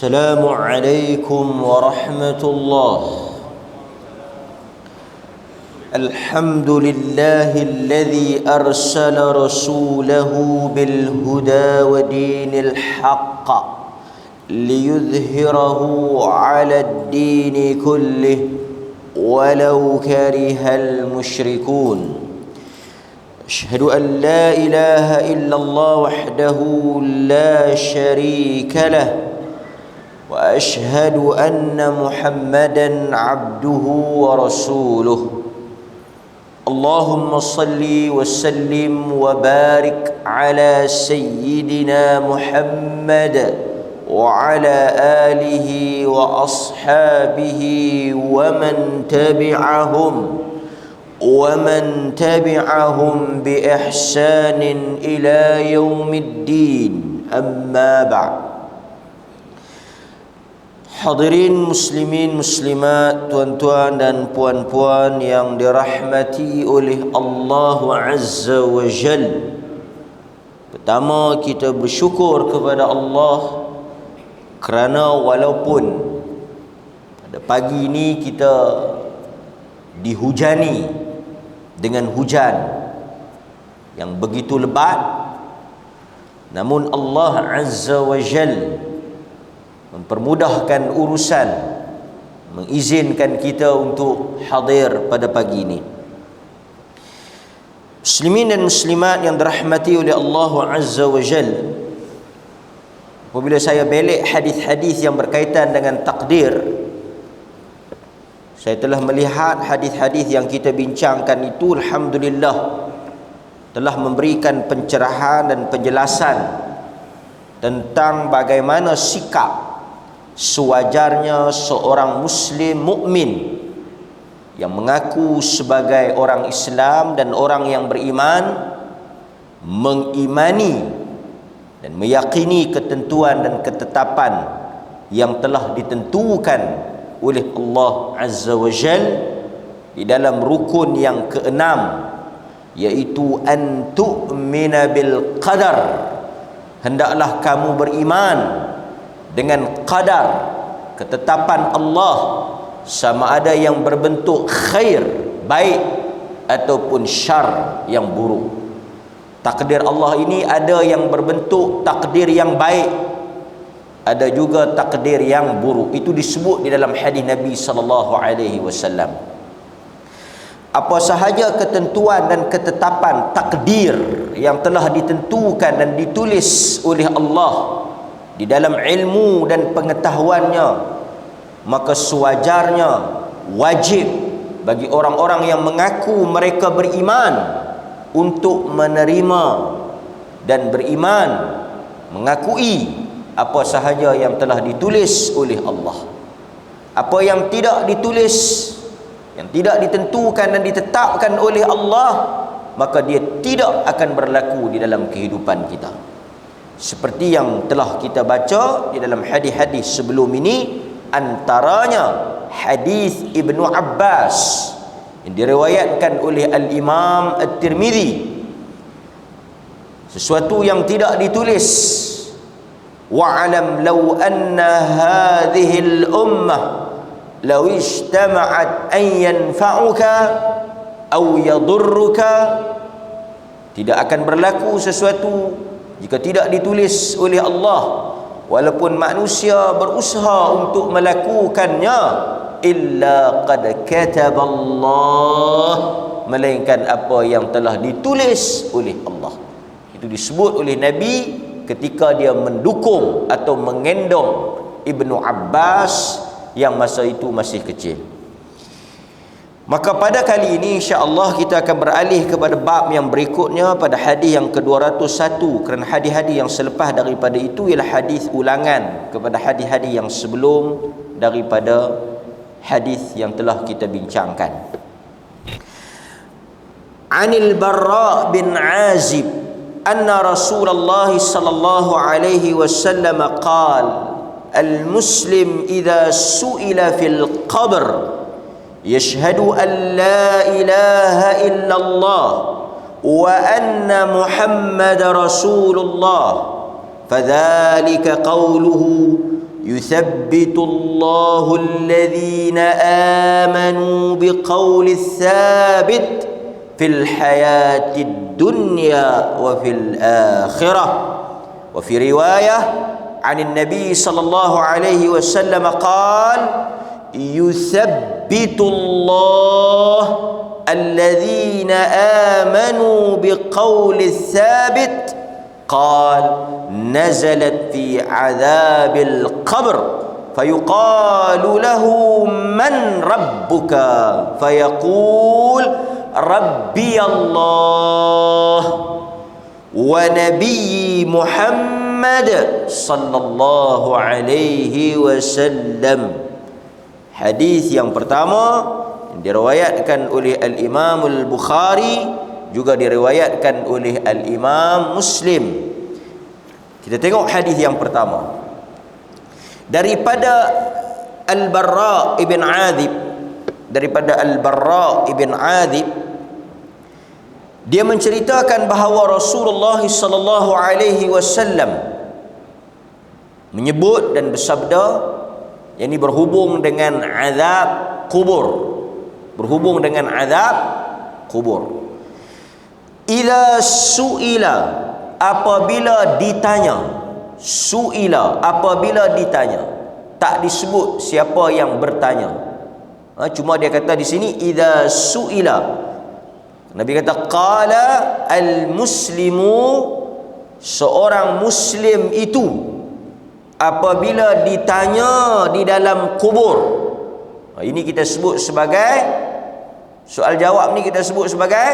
السلام عليكم ورحمة الله. الحمد لله الذي أرسل رسوله بالهدى ودين الحق ليظهره على الدين كله ولو كره المشركون. أشهد أن لا إله إلا الله وحده لا شريك له وأشهد أن محمدا عبده ورسوله. اللهم صل وسلم وبارك على سيدنا محمد وعلى آله وأصحابه ومن تبعهم بإحسان إلى يوم الدين. أما بعد. Hadirin muslimin muslimat, tuan-tuan dan puan-puan yang dirahmati oleh Allah Azza wa Jal. Pertama, kita bersyukur kepada Allah kerana walaupun pada pagi ini kita dihujani dengan hujan yang begitu lebat, namun Allah Azza wa Jal mempermudahkan urusan, mengizinkan kita untuk hadir pada pagi ini. Muslimin dan muslimat yang dirahmati oleh Allah Azza wa Jal, apabila saya belik hadis-hadis yang berkaitan dengan takdir, saya telah melihat hadis-hadis yang kita bincangkan itu, alhamdulillah, telah memberikan pencerahan dan penjelasan tentang bagaimana sikap sewajarnya seorang muslim mukmin yang mengaku sebagai orang Islam dan orang yang beriman mengimani dan meyakini ketentuan dan ketetapan yang telah ditentukan oleh Allah Azza wa Jal di dalam rukun yang keenam, iaitu an tu'mina bil qadar. Hendaklah kamu beriman dengan qadar, ketetapan Allah, sama ada yang berbentuk khair, baik, ataupun syar, yang buruk. Takdir Allah ini ada yang berbentuk takdir yang baik, ada juga takdir yang buruk. Itu disebut di dalam hadis Nabi sallallahu alaihi wasallam. Apa sahaja ketentuan dan ketetapan takdir yang telah ditentukan dan ditulis oleh Allah di dalam ilmu dan pengetahuannya, maka sewajarnya wajib bagi orang-orang yang mengaku mereka beriman untuk menerima dan beriman, mengakui apa sahaja yang telah ditulis oleh Allah. Apa yang tidak ditulis, yang tidak ditentukan dan ditetapkan oleh Allah, maka dia tidak akan berlaku di dalam kehidupan kita. Seperti yang telah kita baca di dalam hadis-hadis sebelum ini, antaranya hadis Ibnu Abbas yang diriwayatkan oleh Al-Imam At-Tirmidzi. Sesuatu yang tidak ditulis, wa'alam law anna hadhihi al-ummah law ijtama'at an yanfa'uka aw yadurruka. Tidak akan berlaku sesuatu jika tidak ditulis oleh Allah, walaupun manusia berusaha untuk melakukannya, illa qad kataballah, melainkan apa yang telah ditulis oleh Allah. Itu disebut oleh Nabi ketika dia mendukung atau mengendong Ibnu Abbas yang masa itu masih kecil. Maka pada kali ini insya-Allah kita akan beralih kepada bab yang berikutnya pada hadis yang ke-201, kerana hadis-hadis yang selepas daripada itu ialah hadis ulangan kepada hadis-hadis yang sebelum daripada hadis yang telah kita bincangkan. Anil Barra bin Azib anna Rasulullah sallallahu alaihi wasallam qala al-muslim idza su'ila fil qabr yashhadu an la ilaha illallah wa anna Muhammad Rasulullah fadzalika qawluhu yuthabbitu alladhina amanu biqawli thabit fil hayatid dunya wa fil akhirah. Wa fi riwayah 'an Nabi sallallahu alaihi wasallam qala yuthabbitu Allah alladhina amanu biqawli thabit qala nazalat fi 'adzabil qabr fayuqalu lahu man rabbuka fayaqul rabbi Allah wa nabiyyi Muhammad sallallahu alaihi wasallam. Hadis yang pertama diriwayatkan oleh Al-Imam Al-Bukhari, juga diriwayatkan oleh Al-Imam Muslim. Kita tengok hadis yang pertama daripada Al-Barra ibn Azib. Daripada Al-Barra ibn Azib, dia menceritakan bahawa Rasulullah sallallahu alaihi wasallam menyebut dan bersabda, yang ini berhubung dengan azab kubur, berhubung dengan azab kubur. Idza su'ila, apabila ditanya, su'ila, apabila ditanya, tak disebut siapa yang bertanya. Cuma dia kata di sini idza su'ila. Nabi kata qala al-muslimu, seorang muslim itu apabila ditanya di dalam kubur. Ini kita sebut sebagai soal jawab, ni kita sebut sebagai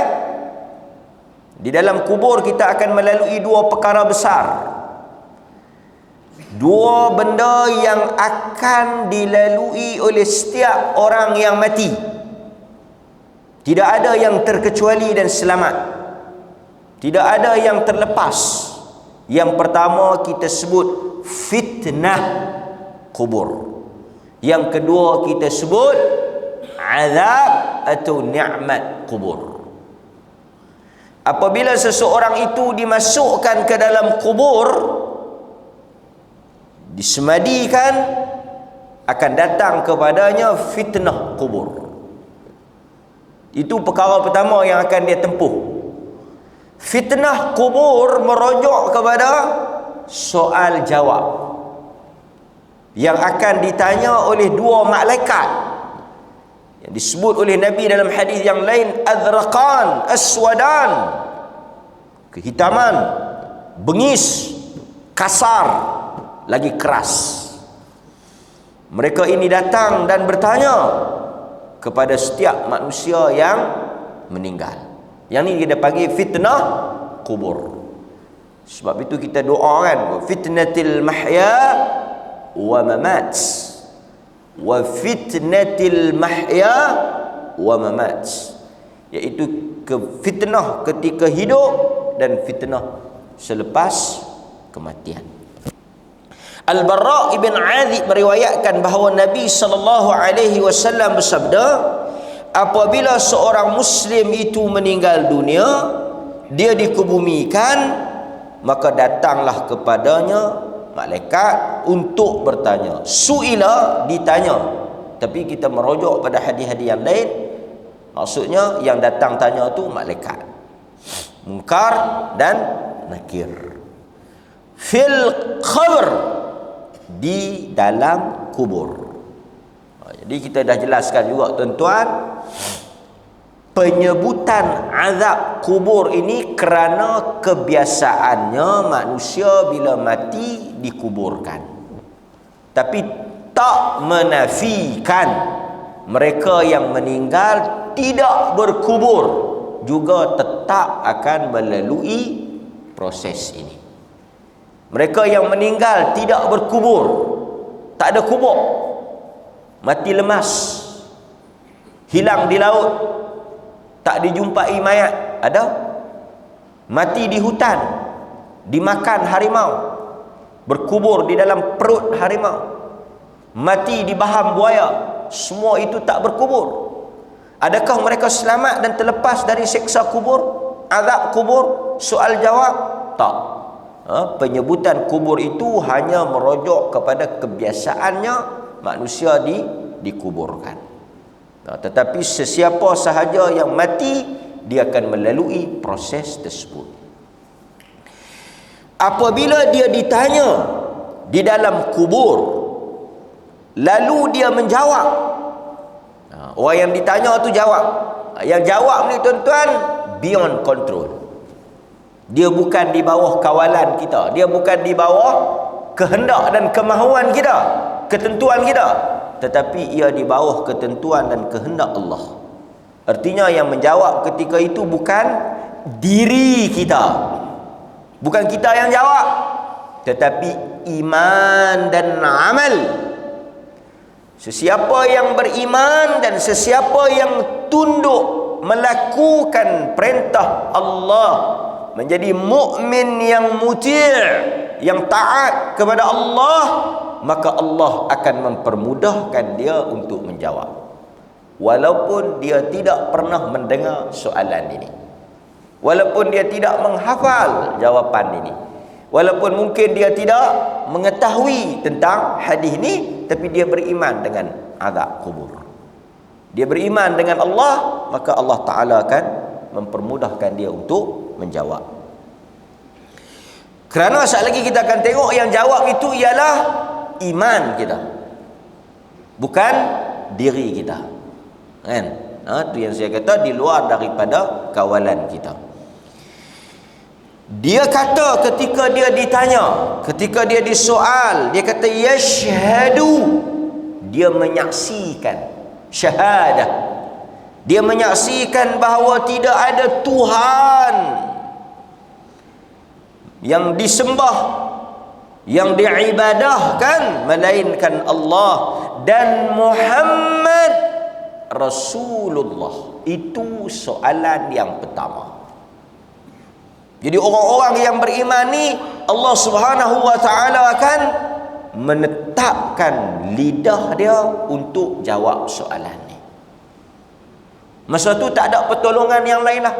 di dalam kubur kita akan melalui dua perkara besar. Dua benda yang akan dilalui oleh setiap orang yang mati. Tidak ada yang terkecuali dan selamat. Tidak ada yang terlepas. Yang pertama kita sebut fitnah kubur. Yang kedua kita sebut azab atau nikmat kubur. Apabila seseorang itu dimasukkan ke dalam kubur, disemadikan, akan datang kepadanya fitnah kubur. Itu perkara pertama yang akan dia tempuh. Fitnah kubur merujuk kepada soal jawab yang akan ditanya oleh dua malaikat yang disebut oleh Nabi dalam hadis yang lain, azraqan aswadan, kehitaman, bengis, kasar, lagi keras. Mereka ini datang dan bertanya kepada setiap manusia yang meninggal. Yang ni kita panggil fitnah kubur. Sebab itu kita doa kan, fitnatil mahya wa mamat, wa fitnatil mahya wa mamat, iaitu fitnah ketika hidup dan fitnah selepas kematian. Al-Barra ibn Azib meriwayatkan bahawa Nabi sallallahu alaihi wasallam bersabda, apabila seorang muslim itu meninggal dunia, dia dikebumikan, maka datanglah kepadanya malaikat untuk bertanya. Su'ila, ditanya. Tapi kita merujuk pada hadis-hadis yang lain, maksudnya yang datang tanya tu malaikat Munkar dan Nakir. Fil qabr, di dalam kubur. Jadi kita dah jelaskan juga tuan-tuan, penyebutan azab kubur ini kerana kebiasaannya manusia bila mati dikuburkan. Tapi tak menafikan mereka yang meninggal tidak berkubur juga tetap akan melalui proses ini. Mereka yang meninggal tidak berkubur, tak ada kubur, mati lemas, hilang di laut, tak dijumpai mayat. Ada? Mati di hutan, dimakan harimau, berkubur di dalam perut harimau, mati di baham buaya, semua itu tak berkubur. Adakah mereka selamat dan terlepas dari seksa kubur, azab kubur, soal jawab? Tak. penyebutan kubur itu hanya merujuk kepada kebiasaannya manusia dikuburkan. Tetapi sesiapa sahaja yang mati, dia akan melalui proses tersebut. Apabila dia ditanya di dalam kubur, lalu dia menjawab, orang yang ditanya tu jawab. Yang jawab ni tuan-tuan beyond control. Dia bukan di bawah kawalan kita, dia bukan di bawah kehendak dan kemahuan kita, ketentuan kita, tetapi ia di bawah ketentuan dan kehendak Allah. Artinya yang menjawab ketika itu bukan diri kita, bukan kita yang jawab, tetapi iman dan amal. Sesiapa yang beriman dan sesiapa yang tunduk melakukan perintah Allah, menjadi mukmin yang muti', yang taat kepada Allah, maka Allah akan mempermudahkan dia untuk menjawab, walaupun dia tidak pernah mendengar soalan ini, walaupun dia tidak menghafal jawapan ini, walaupun mungkin dia tidak mengetahui tentang hadis ini, tapi dia beriman dengan azab kubur, dia beriman dengan Allah, maka Allah Ta'ala akan mempermudahkan dia untuk menjawab. Kerana sekali lagi kita akan tengok yang jawab itu ialah iman kita, bukan diri kita, kan? Itu yang saya kata di luar daripada kawalan kita. Dia kata ketika dia ditanya, ketika dia disoal, dia kata yashhadu, dia menyaksikan, syahadah, dia menyaksikan bahawa tidak ada Tuhan yang disembah, yang diibadahkan melainkan Allah, dan Muhammad Rasulullah. Itu soalan yang pertama. Jadi orang-orang yang beriman ni, Allah Subhanahu wa ta'ala akan menetapkan lidah dia untuk jawab soalan ni. Masa tu tak ada pertolongan yang lain lah,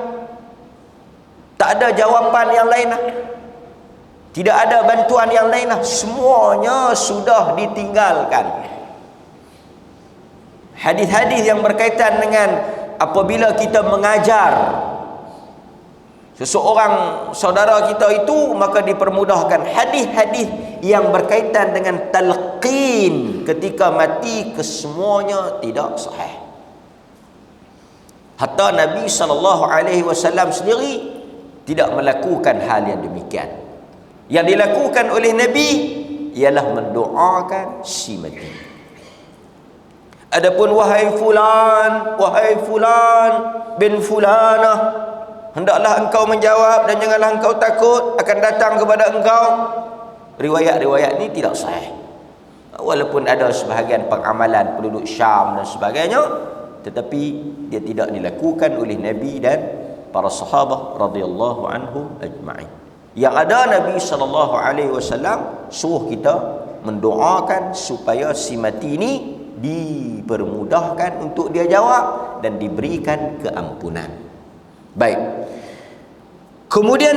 tak ada jawapan yang lain lah, tidak ada bantuan yang lain lah, semuanya sudah ditinggalkan. Hadis-hadis yang berkaitan dengan apabila kita mengajar seseorang saudara kita itu, maka dipermudahkan. Hadis-hadis yang berkaitan dengan talqin ketika mati, kesemuanya tidak sahih. Hatta Nabi SAW sendiri tidak melakukan hal yang demikian. Yang dilakukan oleh Nabi ialah mendoakan si mati. Adapun wahai fulan bin fulanah, hendaklah engkau menjawab dan janganlah engkau takut akan datang kepada engkau. Riwayat-riwayat ini tidak sahih. Walaupun ada sebahagian pengamalan penduduk Syam dan sebagainya, tetapi dia tidak dilakukan oleh Nabi dan para sahabat radhiyallahu anhum ajma'in. Yang ada Nabi SAW suruh kita mendoakan supaya si mati ini dipermudahkan untuk dia jawab dan diberikan keampunan. Baik. Kemudian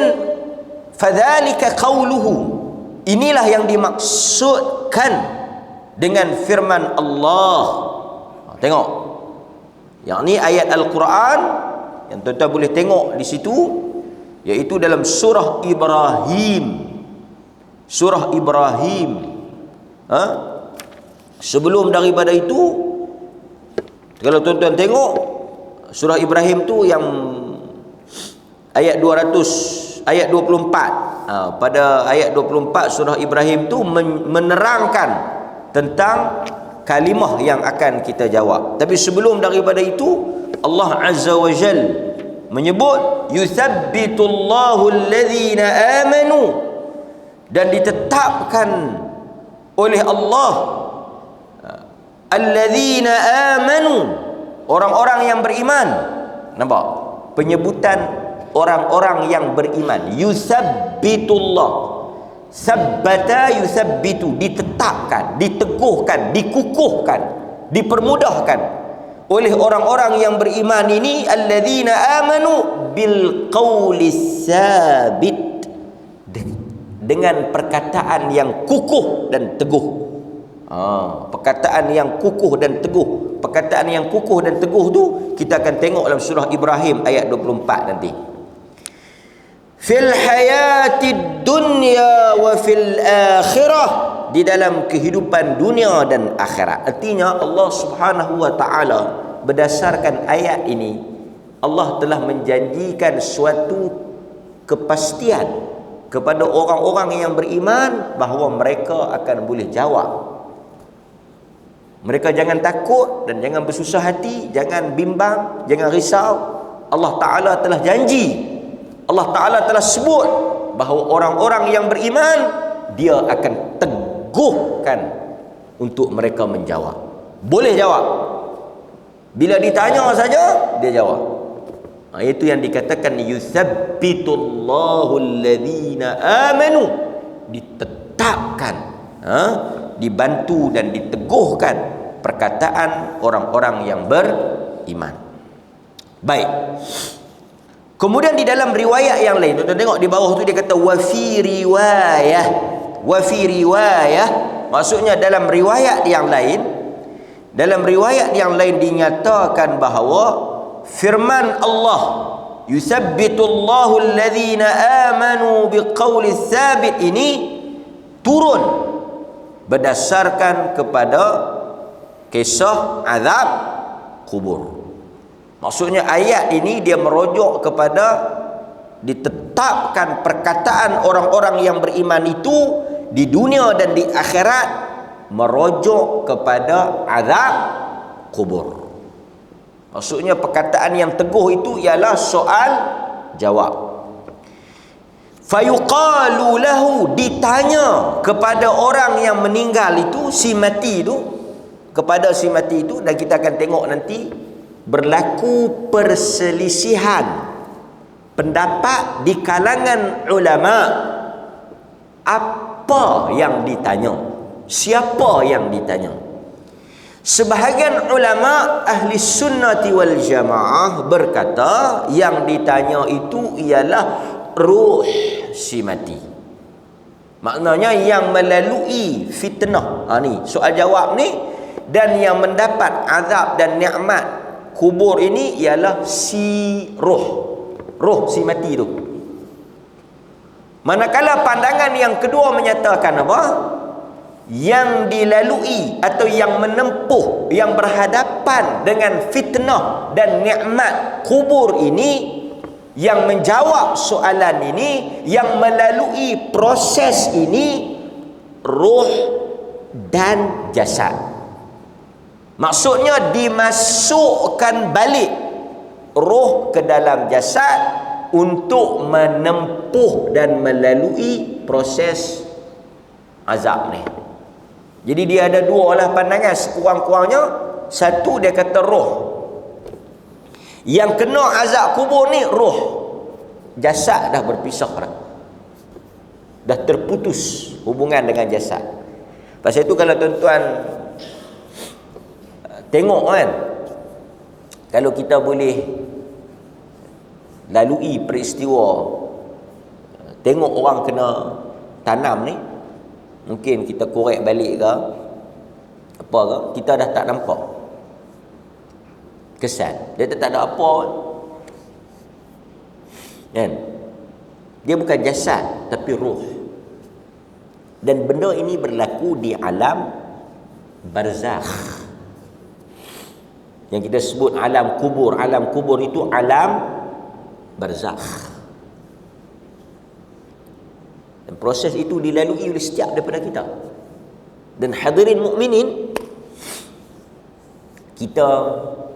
fadzalika qauluhu, inilah yang dimaksudkan dengan firman Allah. Tengok, yang ni ayat Al-Quran yang tuan-tuan boleh tengok di situ, iaitu dalam surah Ibrahim. Surah Ibrahim. Sebelum daripada itu, kalau tuan-tuan tengok surah Ibrahim tu yang ayat 200, ayat 24. Pada ayat 24 surah Ibrahim tu menerangkan tentang kalimah yang akan kita jawab. Tapi sebelum daripada itu, Allah Azza wa Jal menyebut yuthabbitullahu alladhina amanu, dan ditetapkan oleh Allah alladhina amanu, orang-orang yang beriman. Nampak penyebutan orang-orang yang beriman. Yuthabbitullah, sabbata yuthabbitu, ditetapkan, diteguhkan, dikukuhkan, dipermudahkan oleh orang-orang yang beriman ini, alladzina amanu bil qawli sabit, dengan perkataan yang kukuh dan teguh. Perkataan yang kukuh dan teguh. Perkataan yang kukuh dan teguh tu kita akan tengok dalam surah Ibrahim ayat 24 nanti. Fil hayatid dunya wa fil akhirah, di dalam kehidupan dunia dan akhirat. Artinya Allah Subhanahu wa taala berdasarkan ayat ini, Allah telah menjanjikan suatu kepastian kepada orang-orang yang beriman bahawa mereka akan boleh jawab. Mereka jangan takut dan jangan bersusah hati, jangan bimbang, jangan risau. Allah Ta'ala telah janji, Allah Ta'ala telah sebut bahawa orang-orang yang beriman, dia akan teguhkan untuk mereka menjawab. Boleh jawab. Bila ditanya saja, dia jawab. Itu yang dikatakan yuthabbitullahu alladhina amanu, ditetapkan, dibantu dan diteguhkan perkataan orang-orang yang beriman. Baik. Kemudian di dalam riwayat yang lain, tuan-tuan tengok di bawah tu dia kata wa fi riwayah. Wa fi riwayah, maksudnya dalam riwayat yang lain, dalam riwayat yang lain dinyatakan bahawa firman Allah, yusabbitullahu alladhina amanu biqauli tsabit, ini turun berdasarkan kepada kisah azab kubur. Maksudnya ayat ini dia merujuk kepada ditetapkan perkataan orang-orang yang beriman itu di dunia dan di akhirat, merujuk kepada azab kubur. Maksudnya perkataan yang teguh itu ialah soal jawab. Fayuqalu lahu, ditanya kepada orang yang meninggal itu, si mati itu, kepada si mati itu, dan kita akan tengok nanti berlaku perselisihan pendapat di kalangan ulama. Apa yang ditanya? Siapa yang ditanya? Sebahagian ulama ahli sunnati wal jamaah berkata yang ditanya itu ialah ruh si mati. Maknanya yang melalui fitnah. Ni soal jawab ni, dan yang mendapat azab dan nikmat kubur ini ialah si roh si mati tu. Manakala pandangan yang kedua menyatakan apa? Yang dilalui atau yang menempuh, yang berhadapan dengan fitnah dan nikmat kubur ini, yang menjawab soalan ini, yang melalui proses ini, roh dan jasad. Maksudnya dimasukkan balik roh ke dalam jasad untuk menempuh dan melalui proses azab ni. Jadi dia ada dua lah pandangan sekurang-kurangnya. Satu dia kata roh, yang kena azab kubur ni roh, jasad dah berpisah dah terputus hubungan dengan jasad. Pasal itu kalau tuan-tuan tengok kan, kalau kita boleh lalui peristiwa, tengok orang kena tanam ni, mungkin kita korek balik ke apa ke, kita dah tak nampak kesan dia tak ada apa kan. Dia bukan jasad tapi roh. Dan benda ini berlaku di alam barzakh yang kita sebut alam kubur. Alam kubur itu alam barzakh. Dan proses itu dilalui oleh setiap daripada kita. Dan hadirin mukminin, kita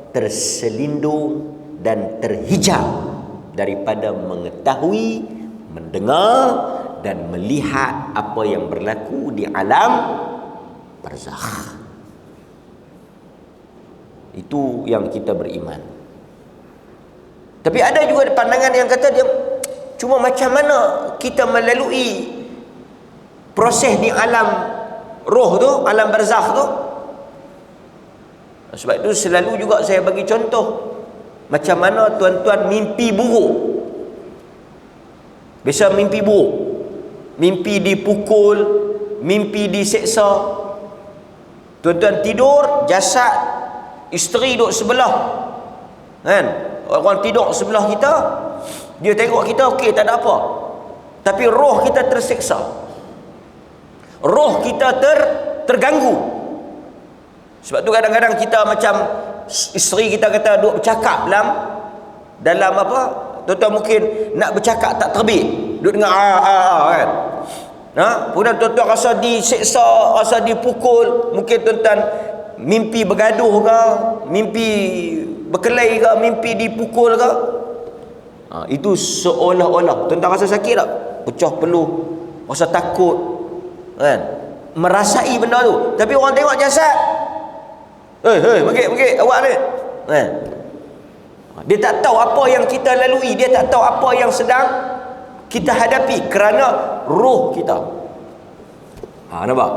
terselindung dan terhijab daripada mengetahui, mendengar dan melihat apa yang berlaku di alam barzakh. Itu yang kita beriman. Tapi ada juga pandangan yang kata dia cuma macam mana kita melalui proses di alam roh tu, alam barzakh tu. Sebab itu selalu juga saya bagi contoh macam mana tuan-tuan mimpi buruk. Biasa mimpi buruk. mimpi dipukul, mimpi diseksa. Tuan-tuan tidur, jasad isteri duduk sebelah, kan? Orang tidur sebelah kita, dia tengok kita okey, tak ada apa, tapi roh kita terseksa, roh kita terganggu. Sebab tu kadang-kadang kita macam isteri kita kata duduk bercakap dalam apa, tuan-tuan mungkin nak bercakap tak terbit, duduk dengar kan. Kemudian tuan-tuan rasa diseksa, rasa dipukul, mungkin tuan-tuan mimpi bergaduh ke, mimpi berkelahi ke, mimpi dipukul ke. Itu seolah-olah tuan-tuan rasa sakit tak? Pecah peluh, rasa takut, kan? Merasai benda tu. Tapi orang tengok jasad, mengik awak ni, kan? Dia tak tahu apa yang kita lalui, dia tak tahu apa yang sedang kita hadapi kerana roh kita. Nampak?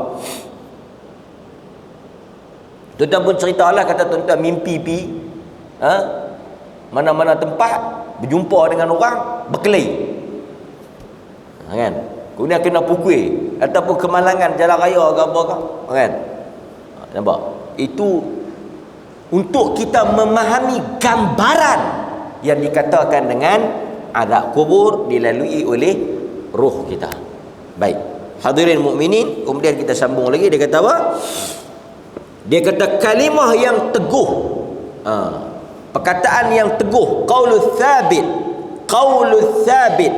Tuan-tuan pun ceritalah, kata tuan-tuan mimpi mana-mana tempat berjumpa dengan orang berkelahi, kan? Kemudian kena pukul ataupun kemalangan jalan raya ke apa kan? Nampak? Itu untuk kita memahami gambaran yang dikatakan dengan azab kubur dilalui oleh roh kita. Baik, hadirin mukminin, kemudian kita sambung lagi. Dia kata apa? Dia kata kalimah yang teguh, perkataan yang teguh, qaulul thabit,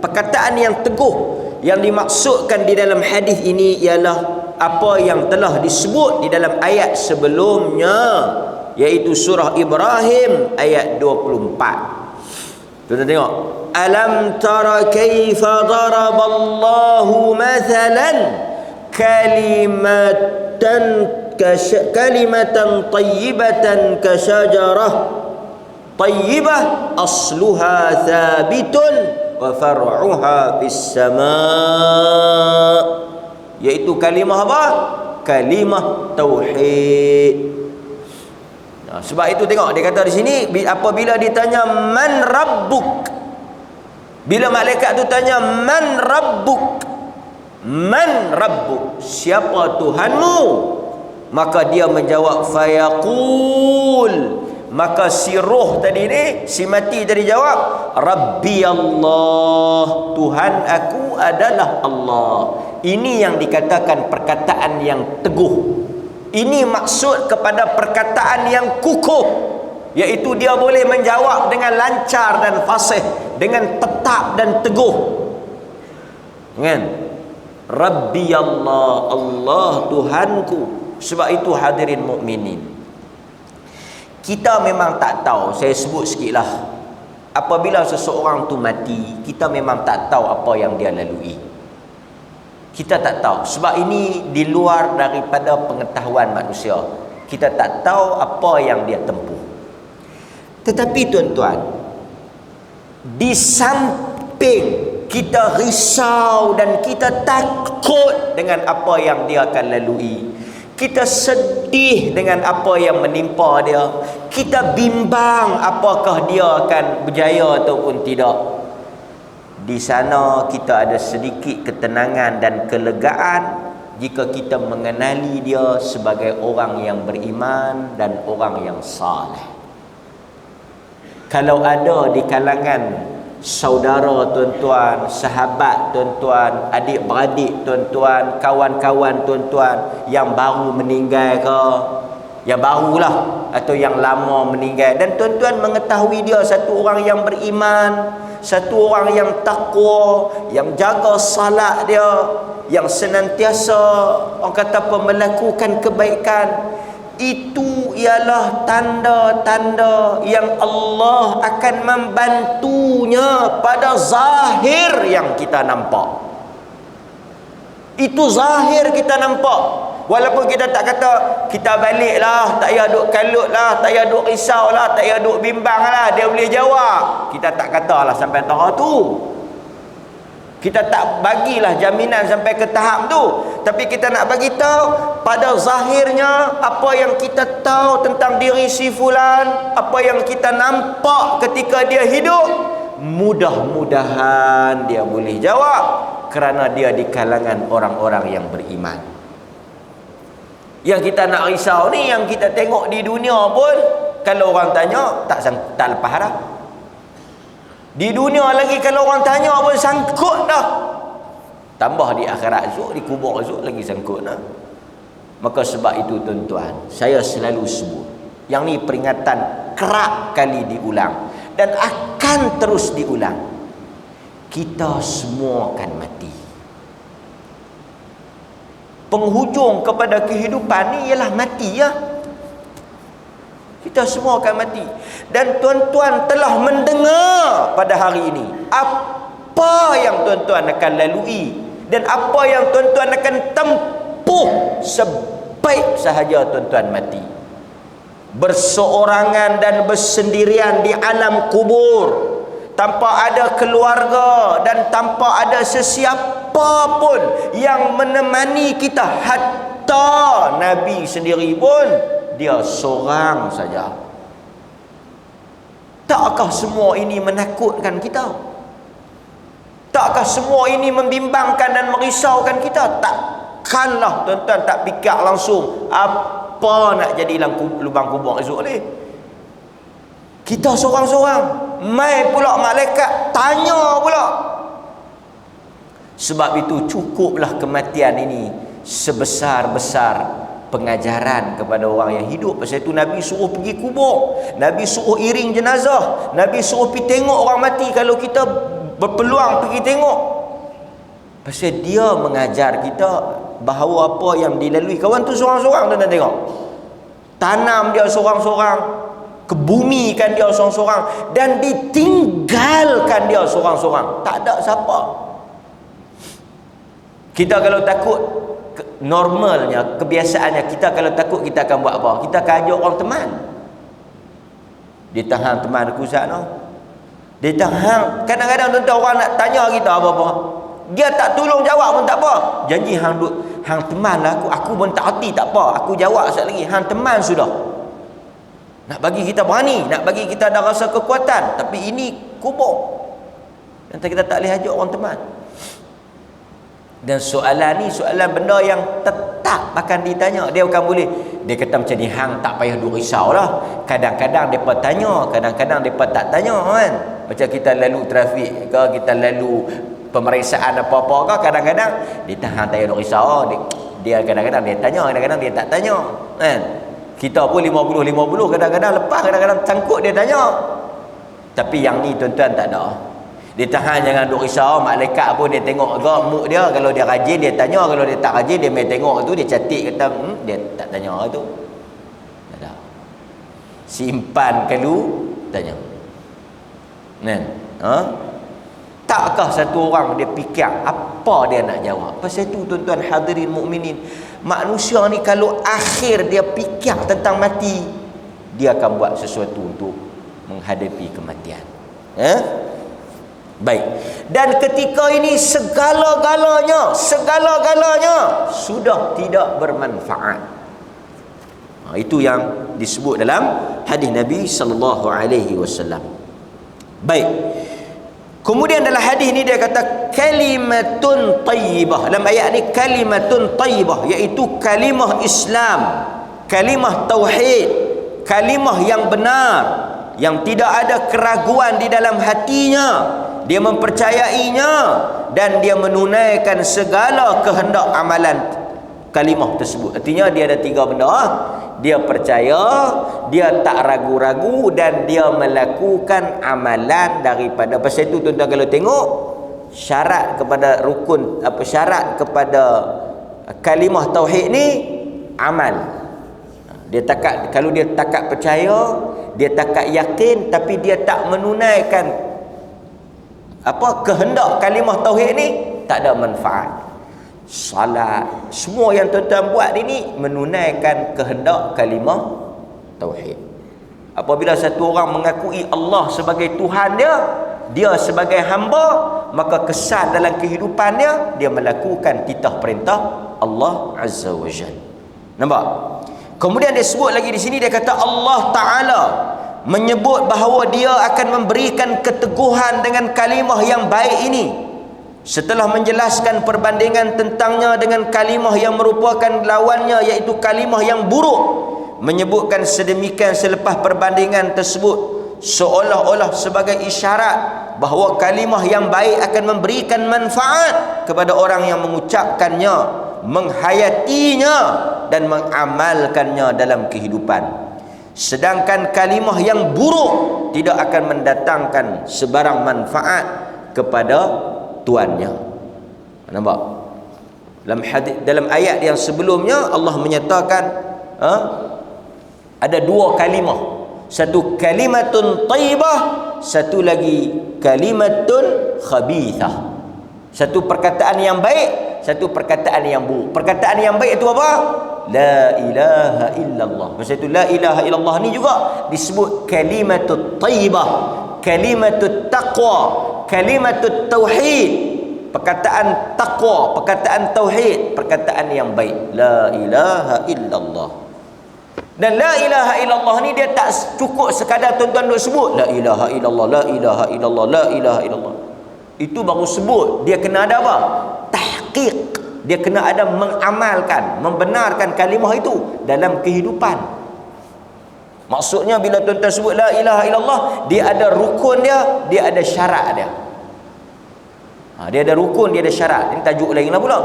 perkataan yang teguh. Yang dimaksudkan di dalam hadis ini ialah apa yang telah disebut di dalam ayat sebelumnya, iaitu surah Ibrahim ayat 24. Kita tengok, alam tara kaifa daraballahu mathalan kalimatan tayyibatan kasyajarah tayyibah asluha thabitun wa far'uha fis sama', iaitu kalimah apa? Kalimah tauhid. Sebab itu tengok, dia kata di sini, apabila ditanya man rabbuk, bila malaikat tu tanya man rabbuk, siapa Tuhanmu, maka dia menjawab fayaqul, maka si roh tadi ni, si mati tadi jawab, Rabbi Allah, Tuhan aku adalah Allah. Ini yang dikatakan perkataan yang teguh. Ini maksud kepada perkataan yang kukuh, iaitu dia boleh menjawab dengan lancar dan fasih, dengan tetap dan teguh, kan? Rabbi Allah, Allah Tuhanku. Sebab itu hadirin mukminin, kita memang tak tahu, saya sebut sikitlah, apabila seseorang tu mati, kita memang tak tahu apa yang dia lalui. Kita tak tahu, sebab ini di luar daripada pengetahuan manusia. Kita tak tahu apa yang dia tempuh. Tetapi tuan-tuan, di samping kita risau dan kita takut dengan apa yang dia akan lalui, kita sedih dengan apa yang menimpa dia, kita bimbang apakah dia akan berjaya ataupun tidak, di sana kita ada sedikit ketenangan dan kelegaan jika kita mengenali dia sebagai orang yang beriman dan orang yang saleh. Kalau ada di kalangan saudara tuan-tuan, sahabat tuan-tuan, adik-beradik tuan-tuan, kawan-kawan tuan-tuan yang baru meninggal ke, yang barulah atau yang lama meninggal, dan tuan-tuan mengetahui dia satu orang yang beriman, satu orang yang takwa, yang jaga salat dia, yang senantiasa orang kata apa, melakukan kebaikan, itu ialah tanda-tanda yang Allah akan membantunya pada zahir yang kita nampak. Itu zahir kita nampak. Walaupun kita tak kata kita baliklah, tak payah duk kalutlah, tak payah duk risaulah, tak payah duk bimbanglah, dia boleh jawab. Kita tak katalah sampai tahap tu. Kita tak bagilah jaminan sampai ke tahap tu. Tapi kita nak bagi tahu pada zahirnya apa yang kita tahu tentang diri si fulan, apa yang kita nampak ketika dia hidup, mudah-mudahan dia boleh jawab. kerana dia di kalangan orang-orang yang beriman. Yang kita nak risau ni, yang kita tengok di dunia pun, kalau orang tanya tak lepas dah. Di dunia lagi kalau orang tanya pun sangkut dah. Tambah di akhirat esok, di kubur esok lagi sangkut dah. Maka sebab itu tuan-tuan, saya selalu sebut, yang ni peringatan kerap kali diulang dan akan terus diulang. Kita semua akan mati. Penghujung kepada kehidupan ni ialah mati ya. Kita semua akan mati. Dan tuan-tuan telah mendengar pada hari ini apa yang tuan-tuan akan lalui dan apa yang tuan-tuan akan tempuh sebaik sahaja tuan-tuan mati. Berseorangan dan bersendirian di alam kubur, tanpa ada keluarga dan tanpa ada sesiapa pun yang menemani kita. Hatta Nabi sendiri pun dia seorang saja. Takkah semua ini menakutkan kita? Takkah semua ini membimbangkan dan merisaukan kita? Takkanlah tuan-tuan tak fikir langsung apa nak jadi lubang kubur esok ni. Kita seorang-seorang, mai pula malaikat tanya pula. Sebab itu cukuplah kematian ini sebesar-besar pengajaran kepada orang yang hidup. Pasal itu Nabi suruh pergi kubur, Nabi suruh iring jenazah, Nabi suruh pergi tengok orang mati kalau kita berpeluang pergi tengok. Pasal dia mengajar kita bahawa apa yang dilalui kawan tu seorang-seorang. Tuan-tuan tengok, tanam dia seorang-seorang, kebumikan dia seorang-seorang, dan ditinggalkan dia seorang-seorang. Tak ada siapa. Kita kalau takut, normalnya, kebiasaannya, kita kalau takut kita akan buat apa? Kita akan ajak orang teman. Dia tahan teman aku sana. Dia tahan. Kadang-kadang tuan-tuan orang nak tanya kita apa-apa, dia tak tolong jawab pun tak apa. Janji hang teman lah aku pun tak hati tak apa. Aku jawab sekali lagi. Hang teman sudah. Nak bagi kita berani, nak bagi kita ada rasa kekuatan. Tapi ini kubur. Nanti kita tak boleh ajak orang teman. Dan soalan ni soalan benda yang tetap akan ditanya. Dia bukan boleh, dia kata macam ni, hang tak payah duk risau lah. Kadang-kadang mereka tanya, kadang-kadang mereka tak tanya kan. Macam kita lalu trafik ke, kita lalu pemeriksaan apa-apa ke, kadang-kadang dia tahan tak payah duk risau. Dia kadang-kadang dia tanya, kadang-kadang dia tak tanya kan. Kita pun 50-50, kadang-kadang lepas, kadang-kadang sangkut dia tanya. Tapi yang ni tuan-tuan tak ada. Dia tahan, jangan duk risau. Malaikat pun dia tengok ke muk dia. Kalau dia rajin dia tanya, kalau dia tak rajin dia main tengok tu, dia catik kata dia tak tanya tu. Tak ada. Simpan kalau tanya. Kan? Ha? Takkah satu orang dia fikir apa dia nak jawab? Pasal itu tuan-tuan hadirin mukminin, manusia ni kalau akhir dia fikir tentang mati, dia akan buat sesuatu untuk menghadapi kematian. Baik. Dan ketika ini segala-galanya sudah tidak bermanfaat. Itu yang disebut dalam hadis Nabi sallallahu alaihi wasallam. Baik. Kemudian dalam hadis ni dia kata kalimatun tayyibah. Dalam ayat ni kalimatun tayyibah, iaitu kalimah Islam, kalimah tauhid, kalimah yang benar, yang tidak ada keraguan di dalam hatinya. Dia mempercayainya dan dia menunaikan segala kehendak amalan kalimah tersebut. Artinya dia ada tiga benda. Dia percaya, dia tak ragu-ragu, dan dia melakukan amalan daripada. Pasal itu tuan-tuan kalau tengok syarat kepada rukun, syarat kepada kalimah tauhid ni amal. Dia takat, kalau dia takat percaya, dia takat yakin, tapi dia tak menunaikan kehendak kalimah tauhid ni, tak ada manfaat. Salat, semua yang tuan-tuan buat ini menunaikan kehendak kalimah tauhid. Apabila satu orang mengakui Allah sebagai Tuhan dia sebagai hamba, maka kesan dalam kehidupannya dia melakukan titah perintah Allah Azza wa Jalla. Nampak? Kemudian dia sebut lagi di sini, dia kata Allah Ta'ala menyebut bahawa dia akan memberikan keteguhan dengan kalimah yang baik ini. setelah menjelaskan perbandingan tentangnya dengan kalimah yang merupakan lawannya, iaitu kalimah yang buruk, menyebutkan sedemikian selepas perbandingan tersebut seolah-olah sebagai isyarat bahawa kalimah yang baik akan memberikan manfaat kepada orang yang mengucapkannya, menghayatinya dan mengamalkannya dalam kehidupan. Sedangkan kalimah yang buruk tidak akan mendatangkan sebarang manfaat kepada tuannya. Nampak? Dalam ayat yang sebelumnya Allah menyatakan ada dua kalimah. Satu kalimatun taibah, satu lagi kalimatun khabithah. Satu perkataan yang baik, satu perkataan yang buruk. Perkataan yang baik itu apa? La ilaha illallah. Masa itu la ilaha illallah ni juga disebut kalimatut taibah, kalimatut taqwa, kalimatut tauhid. Perkataan taqwa, perkataan tauhid, perkataan yang baik. La ilaha illallah. Dan la ilaha illallah ni dia tak cukup sekadar tuan-tuan duk sebut la ilaha illallah, la ilaha illallah, la ilaha illallah. Itu baru sebut. Dia kena ada apa? Tahqiq. Dia kena ada mengamalkan, membenarkan kalimah itu dalam kehidupan. Maksudnya bila tuan-tuan sebut la ilaha illallah, dia ada rukun dia ada syarat dia. Dia ada rukun, dia ada syarat. Ini tajuk lain lah pula.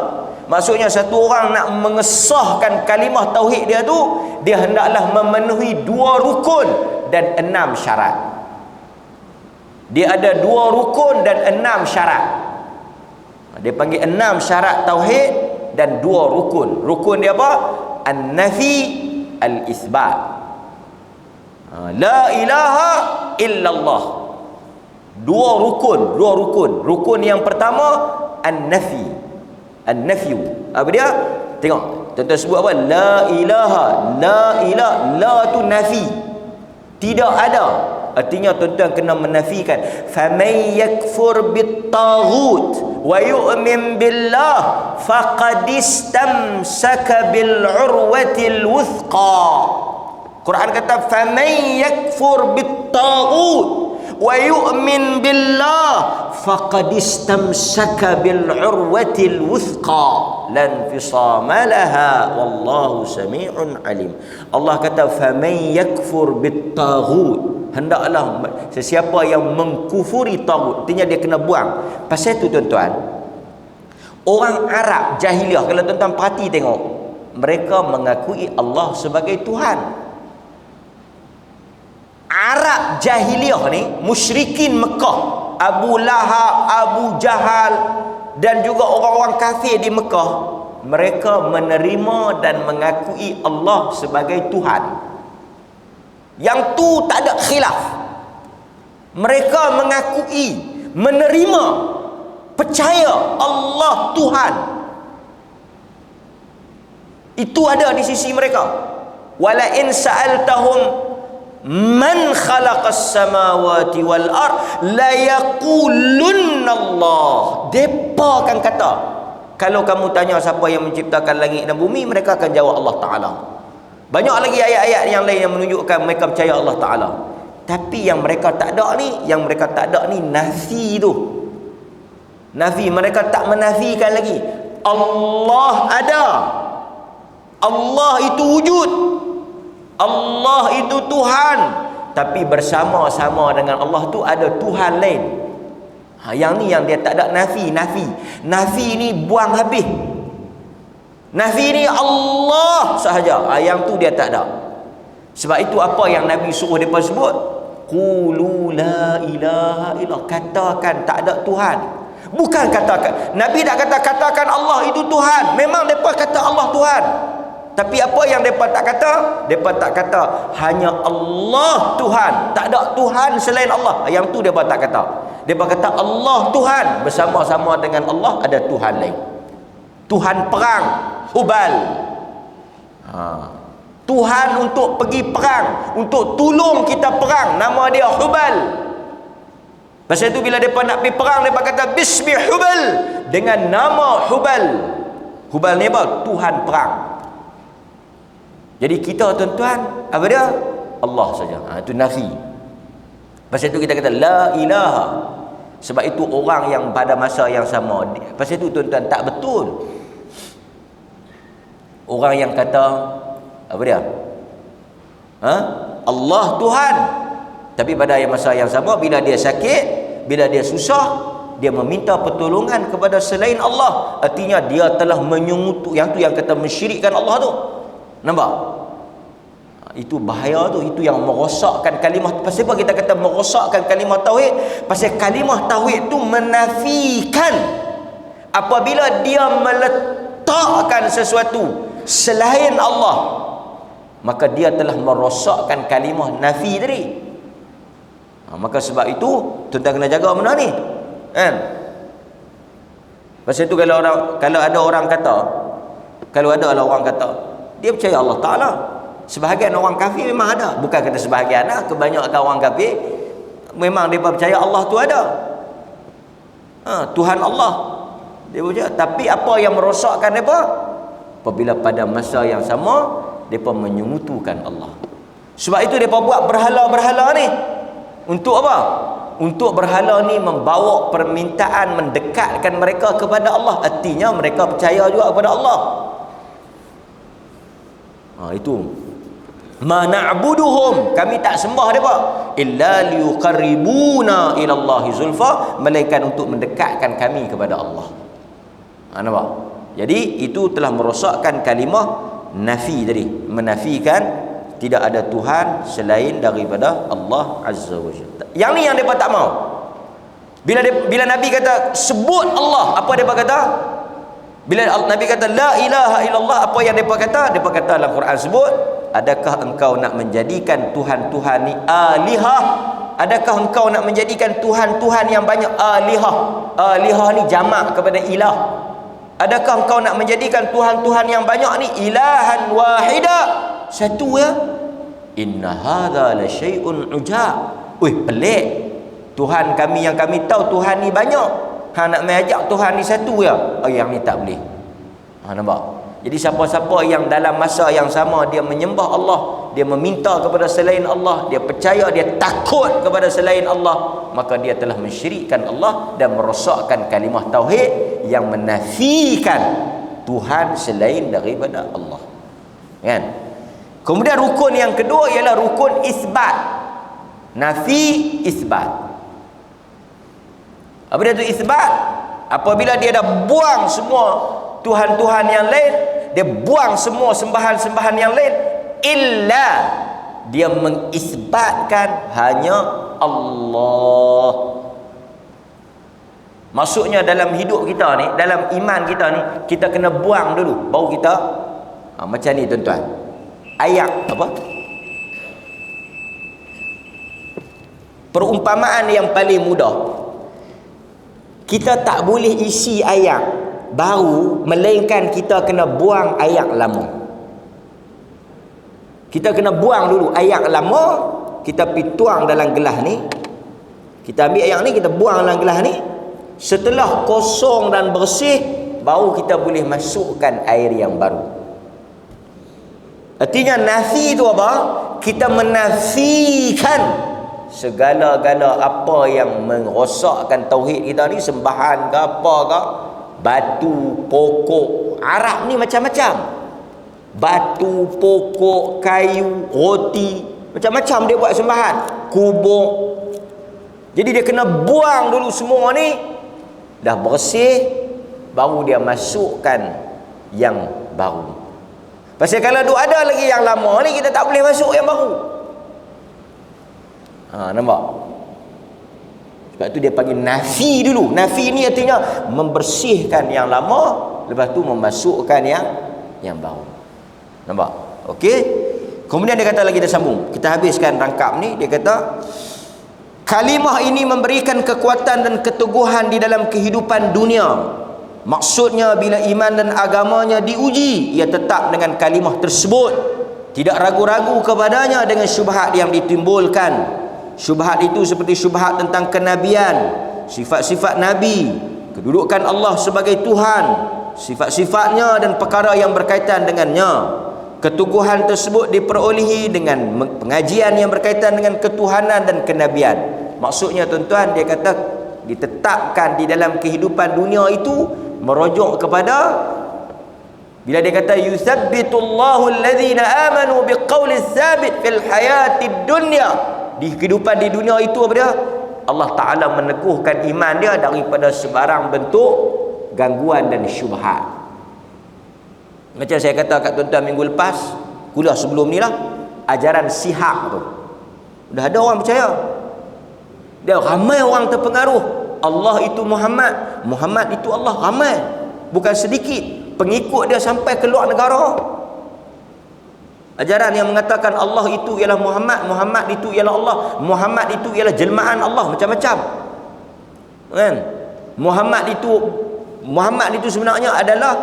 Maksudnya satu orang nak mengesahkan kalimah tauhid dia tu, dia hendaklah memenuhi 2 rukun dan 6 syarat. Dia ada 2 rukun dan 6 syarat. Dia panggil 6 syarat tauhid dan 2 rukun. Rukun dia apa? An-nafi, al-isbat. La ilaha illallah. 2 rukun. Rukun yang pertama an-nafi. An-nafyu. Apa dia? Tengok. Tuan-tuan sebut apa? La ilaha. La ilaha. La tu nafi. Tidak ada. Artinya tuan-tuan kena menafikan. Faman yakfur bit-taghut wa yu'min billah faqad istamsaka bil urwatil wuthqa. Quran kata faman yakfur bit-taghut wa yu'min billah faqad istamsaka bil urwatil wuthqa lan fisama laha wallahu sami'un alim. Allah kata faman yakfur bit taghut, hendaklah sesiapa yang mengkufuri taghut, artinya dia kena buang. Pasal tu tuan-tuan, orang Arab jahiliah, kalau tuan-tuan perhati tengok, mereka mengakui Allah sebagai Tuhan. Arab jahiliah ni, musyrikin Mekah, Abu Lahab, Abu Jahal dan juga orang-orang kafir di Mekah, mereka menerima dan mengakui Allah sebagai Tuhan. Yang tu tak ada khilaf. Mereka mengakui, menerima, percaya Allah Tuhan. Itu ada di sisi mereka. Wala in sa'altahum man khalaqas samawati wal ard la yaqulunna Allah. Depa akan kata, kalau kamu tanya siapa yang menciptakan langit dan bumi, mereka akan jawab Allah Ta'ala. Banyak lagi ayat-ayat yang lain yang menunjukkan mereka percaya Allah Ta'ala. Tapi yang mereka tak ada ni, nafi tu. Nafi, mereka tak menafikan lagi Allah ada. Allah itu wujud. Allah itu Tuhan, tapi bersama-sama dengan Allah tu ada Tuhan lain. Yang ni yang dia tak ada nafi. Nafi ni buang habis. Nafi ni Allah sahaja. Yang tu dia tak ada. Sebab itu apa yang Nabi suruh mereka sebut? Qulu la ilaha illallah. Katakan tak ada Tuhan. Bukan katakan. Nabi tak katakan Allah itu Tuhan. Memang mereka kata Allah Tuhan. Tapi apa yang mereka tak kata? Mereka tak kata hanya Allah Tuhan, tak ada Tuhan selain Allah. Yang tu mereka tak kata. Mereka kata Allah Tuhan, bersama-sama dengan Allah ada Tuhan lain. Tuhan perang, Hubal. Tuhan untuk pergi perang, untuk tolong kita perang, nama dia Hubal. Pasal itu bila mereka nak pergi perang, mereka kata Bismi Hubal, dengan nama Hubal. Hubal ni apa? Tuhan perang. Jadi kita tuan-tuan, apa dia? Allah saja. Itu nafi. Pasal itu kita kata la ilaha. Sebab itu orang yang pada masa yang sama, pasal itu tuan-tuan, tak betul orang yang kata apa dia, Allah Tuhan, tapi pada masa yang sama bila dia sakit, bila dia susah, dia meminta pertolongan kepada selain Allah. Artinya dia telah menyungutu, yang tu yang kata mensyirikkan Allah tu. Nampak? Itu bahaya tu, itu yang merosakkan kalimah. Pasal apa kita kata merosakkan kalimah tauhid? Pasal kalimah tauhid tu menafikan apabila dia meletakkan sesuatu selain Allah, maka dia telah merosakkan kalimah nafi tadi. Maka sebab itu tuan-tuan kena jaga benda ni, kan? Pasal itu kalau ada orang kata dia percaya Allah Ta'ala. Sebahagian orang kafir memang ada, bukan kata sebahagian lah, kebanyakan orang kafir memang mereka percaya Allah tu ada, Tuhan Allah dia percaya. Tapi apa yang merosakkan mereka? Apabila pada masa yang sama mereka menyungutukan Allah. Sebab itu mereka buat berhala-berhala ni untuk apa? Untuk berhala ni membawa permintaan mendekatkan mereka kepada Allah. Artinya mereka percaya juga kepada Allah. Itu ma na'buduhum, kami tak sembah depa illa liqarribuna ila Allah zulfa, melainkan untuk mendekatkan kami kepada Allah. Nampak? Jadi itu telah merosakkan kalimah nafi tadi, menafikan tidak ada Tuhan selain daripada Allah Azza wa Jalla. Yang ni yang depa tak mau. Bila Nabi kata sebut Allah, apa depa kata? Bila Nabi kata la ilaha illallah, apa yang depa kata? Depa kata dalam Quran sebut, adakah engkau nak menjadikan Tuhan-Tuhan ni alihah? Adakah engkau nak menjadikan Tuhan-Tuhan yang banyak? Alihah ni jamak kepada ilah. Adakah engkau nak menjadikan Tuhan-Tuhan yang banyak ni ilahan wahida, satu ya? Inna hadha la syai'un ujab. Pelik. Tuhan kami yang kami tahu Tuhan ni banyak, nak mengajak Tuhan ni satu ya? Yang ni tak boleh. Nampak? Jadi siapa-siapa yang dalam masa yang sama dia menyembah Allah, dia meminta kepada selain Allah, dia percaya, dia takut kepada selain Allah, maka dia telah mensyirikkan Allah dan merosakkan kalimah tauhid yang menafikan Tuhan selain daripada Allah. Kan? Kemudian rukun yang kedua ialah rukun isbat. Nafi, isbat. Apa dia tu isbat? Apabila dia dah buang semua Tuhan-Tuhan yang lain, dia buang semua sembahan-sembahan yang lain, illa dia mengisbatkan hanya Allah. Maksudnya dalam hidup kita ni, dalam iman kita ni, kita kena buang dulu baru kita macam ni tuan-tuan. Ayat apa? Perumpamaan yang paling mudah. Kita tak boleh isi ayat baru, melainkan kita kena buang ayat lama. Kita kena buang dulu ayat lama, kita pergi tuang dalam gelas ni, kita ambil ayat ni, kita buang dalam gelas ni. Setelah kosong dan bersih, baru kita boleh masukkan air yang baru. Artinya nafi itu apa? Kita menafikan segala-gala apa yang merosakkan tauhid kita ni, sembahan ke apa ke, batu, pokok. Arab ni macam-macam. Batu, pokok, kayu, roti, macam-macam dia buat sembahan. Kubur. Jadi dia kena buang dulu semua ni, dah bersih, baru dia masukkan yang baru. Pasal kalau ada lagi yang lama ni, kita tak boleh masuk yang baru. Nampak? Sebab tu dia panggil nafi dulu. Nafi ni artinya membersihkan yang lama, lepas tu memasukkan yang baru. Nampak? Okey. Kemudian dia kata lagi, dia sambung. Kita habiskan rangkap ni. Dia kata kalimah ini memberikan kekuatan dan keteguhan di dalam kehidupan dunia. Maksudnya bila iman dan agamanya diuji, ia tetap dengan kalimah tersebut, tidak ragu-ragu kepadanya dengan syubhat yang ditimbulkan. Syubhat itu seperti syubhat tentang kenabian, sifat-sifat Nabi, kedudukan Allah sebagai Tuhan, sifat-sifatnya dan perkara yang berkaitan dengannya. Keteguhan tersebut diperolehi dengan pengajian yang berkaitan dengan ketuhanan dan kenabian. Maksudnya tuan-tuan, dia kata ditetapkan di dalam kehidupan dunia itu merujuk kepada, bila dia kata yuthabbitullahu alladhina amanu biqauli tsabit fil hayatid dunya, di kehidupan di dunia itu apa dia? Allah Ta'ala meneguhkan iman dia daripada sebarang bentuk gangguan dan syubhat. Macam saya kata kat tuan-tuan minggu lepas, kuliah sebelum ni lah, ajaran sihak tu dah ada orang percaya, dia ramai orang terpengaruh. Allah itu Muhammad, Muhammad itu Allah, ramai, bukan sedikit pengikut dia sampai ke luar negara. Ajaran yang mengatakan Allah itu ialah Muhammad, Muhammad itu ialah Allah, Muhammad itu ialah jelmaan Allah, macam-macam kan. Muhammad itu sebenarnya adalah,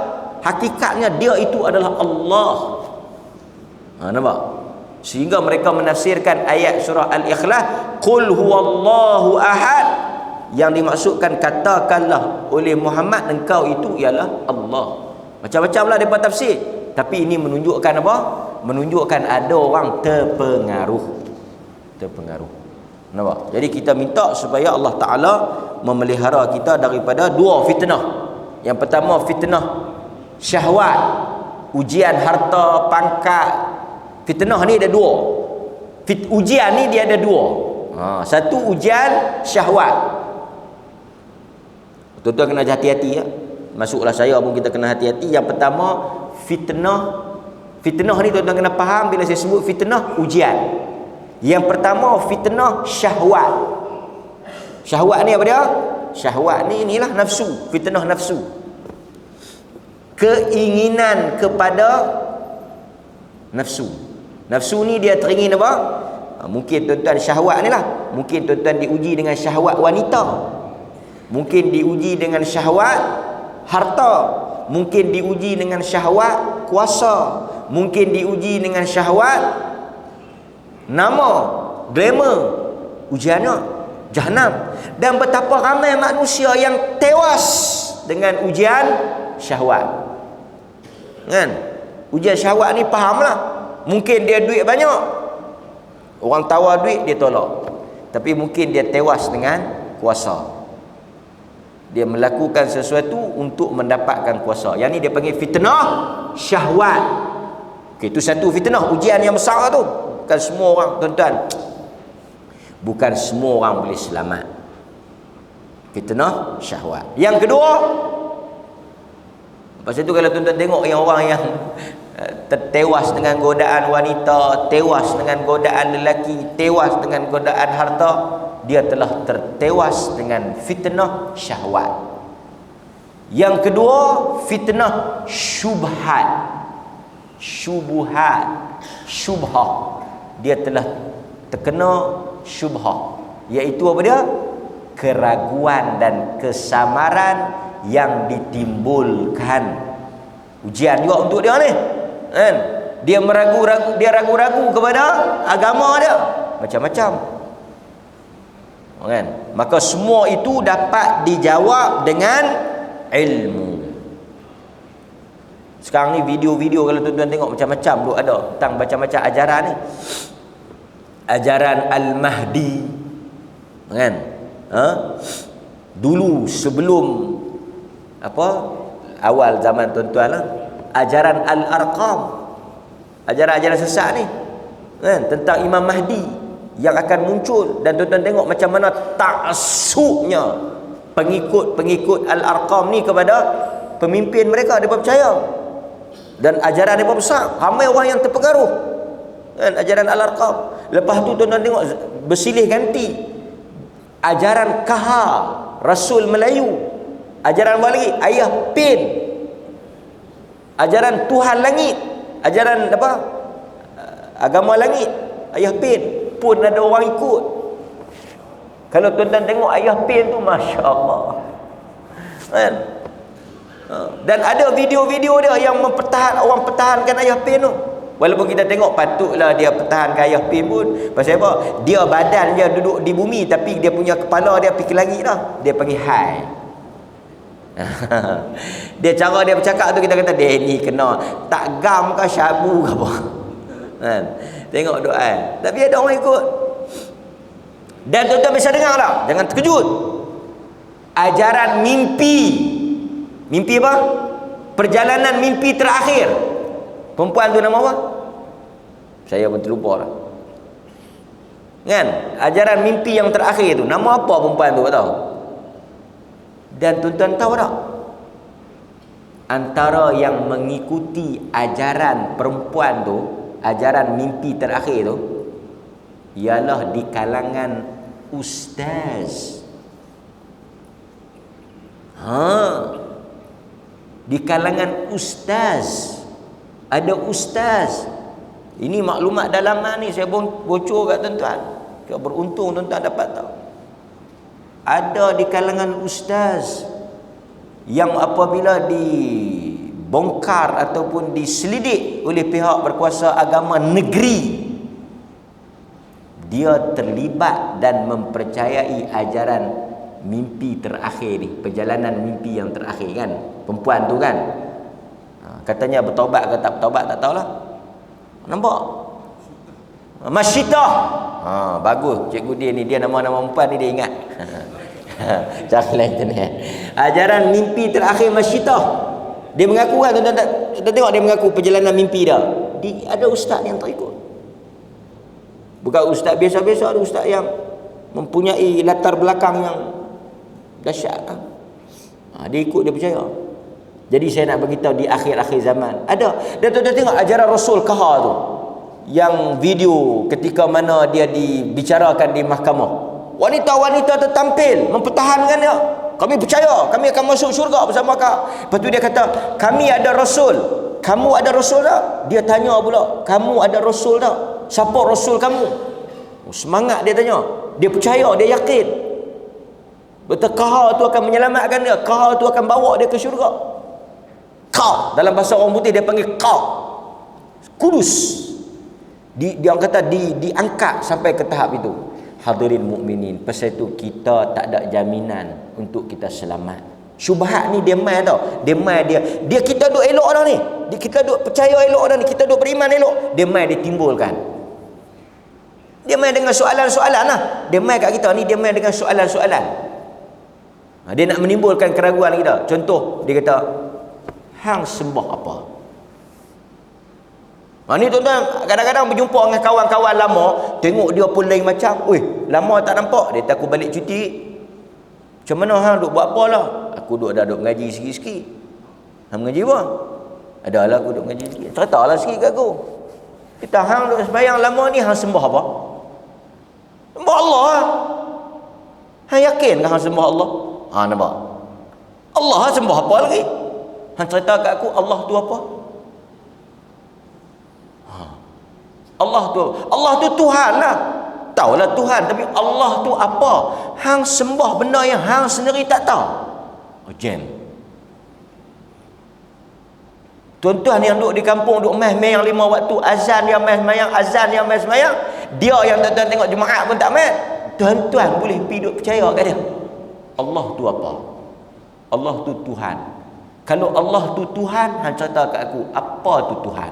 hakikatnya dia itu adalah Allah. Nampak? Sehingga mereka menafsirkan ayat surah Al-Ikhlas, qul huwallahu ahad, yang dimaksudkan katakanlah oleh Muhammad engkau itu ialah Allah. Macam-macam lah mereka tafsir, tapi ini menunjukkan apa? Menunjukkan ada orang terpengaruh. Nampak? Jadi kita minta supaya Allah Ta'ala memelihara kita daripada dua fitnah. Yang pertama fitnah syahwat, ujian harta, pangkat. Fitnah ni ada dua. Ujian ni dia ada dua. Satu ujian syahwat. Tuan-tuan kena hati-hati ya. Masuklah saya pun kita kena hati-hati. Yang pertama fitnah ni tuan-tuan kena faham bila saya sebut fitnah ujian. Yang pertama fitnah syahwat. Syahwat ni apa dia? Syahwat ni inilah nafsu, fitnah nafsu. Keinginan kepada nafsu. Nafsu ni dia teringin apa? Mungkin tuan-tuan syahwat ni lah. Mungkin tuan-tuan diuji dengan syahwat wanita. Mungkin diuji dengan syahwat harta. Mungkin diuji dengan syahwat kuasa. Mungkin diuji dengan syahwat nama, glamour. Ujiannya Jahannam. Dan betapa ramai manusia yang tewas dengan ujian syahwat. Kan? Ujian syahwat ni fahamlah. Mungkin dia duit banyak, orang tawar duit dia tolak, tapi mungkin dia tewas dengan kuasa. Dia melakukan sesuatu untuk mendapatkan kuasa. Yang ni dia panggil fitnah syahwat. Okay, itu satu fitnah, ujian yang besar tu. Bukan semua orang, tuan-tuan, bukan semua orang boleh selamat. Fitnah syahwat. Yang kedua, pasal tu kalau tuan-tuan tengok yang orang yang tertewas dengan godaan wanita, tewas dengan godaan lelaki, tewas dengan godaan harta, dia telah tertewas dengan fitnah syahwat. Yang kedua fitnah syubhat. Syubhah, dia telah terkena syubhah, iaitu apa dia? Keraguan dan kesamaran yang ditimbulkan. Ujian juga untuk dia ni kan? Dia ragu-ragu kepada agama dia, macam-macam kan? Maka semua itu dapat dijawab dengan ilmu. Sekarang ni video-video kalau tuan-tuan tengok macam-macam tu ada tentang macam-macam ajaran ni. Ajaran Al-Mahdi kan? Dulu sebelum awal zaman tuan-tuan lah, ajaran Al-Arqam, ajaran-ajaran sesat ni kan, tentang Imam Mahdi yang akan muncul. Dan tuan-tuan tengok macam mana taksubnya pengikut Al-Arqam ni kepada pemimpin mereka. Mereka percaya dan ajaran mereka besar, ramai orang yang terpengaruh kan, ajaran Al-Arqam. Lepas tu tuan-tuan tengok bersilih ganti ajaran Kaha, Rasul Melayu, ajaran lagi Ayah Pin, ajaran Tuhan Langit, ajaran agama langit, Ayah Pin pun ada orang ikut. Kalau tuan-tuan tengok Ayah Pin tu, Masya Allah kan? Dan ada video-video dia yang orang pertahankan Ayah Pin tu. Walaupun kita tengok patutlah dia pertahankan Ayah Pin pun. Pasal apa? Dia badan dia duduk di bumi, tapi dia punya kepala dia pergi ke langit dah. Dia panggil high. Dia cara dia bercakap tu kita kata dia ni kena tak gam ke syabu ke apa kan? Tengok doa, tapi ada orang ikut. Dan tuan-tuan bisa dengar lah, jangan terkejut. ajaran mimpi. Mimpi apa? Perjalanan mimpi terakhir. Perempuan tu nama apa? Saya pun terlupa lah. Kan? Ajaran mimpi yang terakhir tu, nama apa perempuan tu, tahu? Dan tuan-tuan tahu tak? Antara yang mengikuti ajaran perempuan tu, ajaran mimpi terakhir tu, ialah di kalangan ustaz. Di kalangan ustaz. Ada ustaz. Ini maklumat dalaman ni saya bocor kat tuan-tuan. Beruntung tuan-tuan dapat tahu. Ada di kalangan ustaz yang apabila dibongkar ataupun diselidik oleh pihak berkuasa agama negeri, dia terlibat dan mempercayai ajaran mimpi terakhir ni, perjalanan mimpi yang terakhir kan, perempuan tu kan. Katanya bertaubat ke tak bertaubat tak tahulah. Nampak? Masyitah. Bagus cikgu dia ni, dia nama-nama perempuan ni dia ingat. Jangan lain tu ni. Ajaran mimpi terakhir masyitah. Dia mengaku kan, tuan-tuan tengok dia mengaku perjalanan mimpi dia. Ada ustaz yang tak ikut. Bukan ustaz biasa-biasa, ada ustaz yang mempunyai latar belakang yang dahsyat kan. Dia ikut, dia percaya. Jadi saya nak beritahu di akhir-akhir zaman ada. Dan tuan-tuan tengok ajaran Rasul Kahar tu, yang video ketika mana dia dibicarakan di mahkamah, wanita-wanita tertampil mempertahankan dia. Kami percaya kami akan masuk syurga bersama kau. Lepas tu dia kata, kami ada Rasul, kamu ada Rasul tak? Dia tanya pula, kamu ada Rasul tak? Siapa Rasul kamu? Semangat dia tanya. Dia percaya, dia yakin betul Kahar tu akan menyelamatkan dia, Kahar tu akan bawa dia ke syurga. Kau, dalam bahasa orang putih dia panggil kau, kudus. Dia orang kata diangkat sampai ke tahap itu. Hadirin mukminin, pasal itu kita tak ada jaminan untuk kita selamat. Syubhat ni dia mai tau. Dia mai dia kita duk elok dah ni. Kita duk percaya elok dah ni, kita duk beriman elok. Dia mai dia timbulkan. Dia mai dengan soalan-soalan lah. Dia mai kat kita ni, dia mai dengan soalan-soalan. Dia nak menimbulkan keraguan kita. Contoh, dia kata, hang sembah apa? Ni tuan-tuan, kadang-kadang berjumpa dengan kawan-kawan lama, tengok dia pun lain macam. Lama tak nampak. Dia kata, aku balik cuti. Macam mana hang duk buat apa lah? Aku dah duk mengaji sikit-sikit. Hang mengaji apa? Adalah aku duk mengaji sikit. Ceritalah sikit kat aku. Kita hang duk sembahyang lama ni, hang sembah apa? Sembah Allah lah. Hang yakin ke hang sembah Allah? Nampak? Allah lah, sembah apa lagi? Hang cerita kat aku, Allah tu apa? Allah tu Tuhan lah. Tahulah Tuhan, tapi Allah tu apa? Hang sembah benda yang hang sendiri tak tahu. Jam. Tuan-tuan yang duduk di kampung, duduk meh-meh yang 5 waktu, azan dia meh semayang, azan dia meh semayang, dia yang tuan-tuan tengok jemaah pun tak meh. Tuan-tuan boleh pergi duduk percaya kat dia. Allah tu apa? Allah tu Tuhan. Kalau Allah tu Tuhan, hang cerita kat aku, apa tu Tuhan?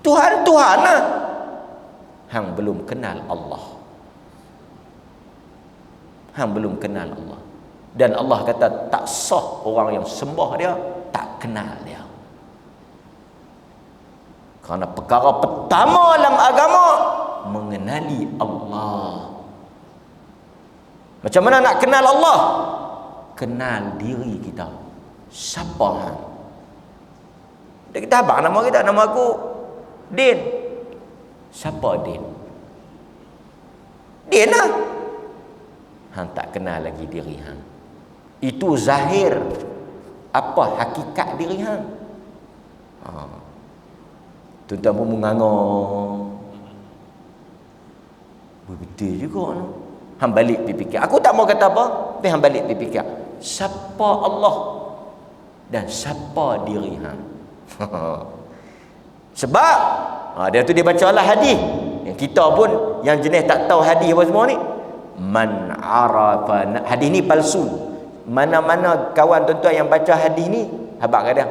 Tuhan lah. Hang belum kenal Allah. Hang belum kenal Allah. Dan Allah kata tak sah orang yang sembah dia tak kenal dia. Kerana perkara pertama dalam agama mengenali Allah. Macam mana nak kenal Allah? Kenal diri kita. Siapa hang? Dia kata, abang nama kita, nama aku Din. Siapa Din? Din lah. Hang tak kenal lagi diri hang. Itu zahir. Apa hakikat diri hang? Tuan-tuan pun mengangor. Betul juga no. Hang balik pergi fikir. Aku tak mau kata apa, tapi hang balik pergi fikir. Siapa Allah dan siapa diri hang? Sebab dia tu dia baca lah hadis. Yang kita pun yang jenis tak tahu hadis apa semua ni. Man arafa, hadis ni palsu. Mana-mana kawan tuan-tuan yang baca hadis ni, habaq kata,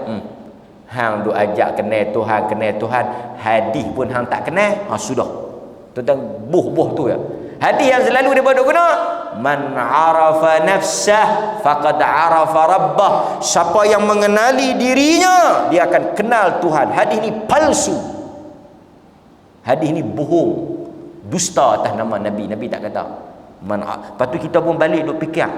hang duk ajak kenal Tuhan, hadis pun hang tak kenal, sudah. Tuan-tuan buh-buh tu ya. Hadis yang selalu dia duk guna, Man arafa nafsah faqad arafa rabbah. Siapa yang mengenali dirinya, dia akan kenal Tuhan. Hadis ini palsu. Hadis ini bohong. Dusta atas nama Nabi. Nabi tak kata. Lepas tu kita pun balik duk fikir.